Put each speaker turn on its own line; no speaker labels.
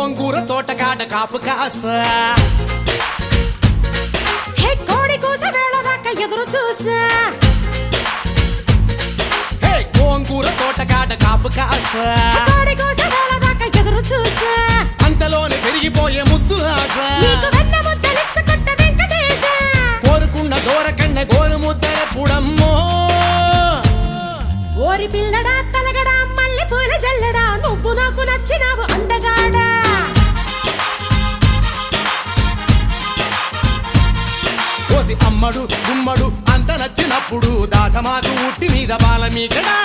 గోంగూర తోటకాడ కాపు కాస
హే కోడి కూస వేళ దాకా ఎదురు చూసా
హే గోంగూర తోటకాడ కాపు కాస
కోడి కూస వేళ దాకా ఎదురు చూసా
అంతలోనే పెరిగిపోయే ముద్దు ఆశ
నీకు వెన్న ముద్దలిచ్చుకుంట వెంకటేశ
కోరుకున్న దూరకన్న గోరు ముద్దర పుడమ్మో
ఓరి పిల్లడా తలగడా మల్లె పూల జల్లడా నువ్వు నాకు నచ్చినావు అందగాడా
కోసి అమ్మడు గుమ్మడు అంత నచ్చినప్పుడు దాచమాకు ఉట్టి మీద బాల మీకడా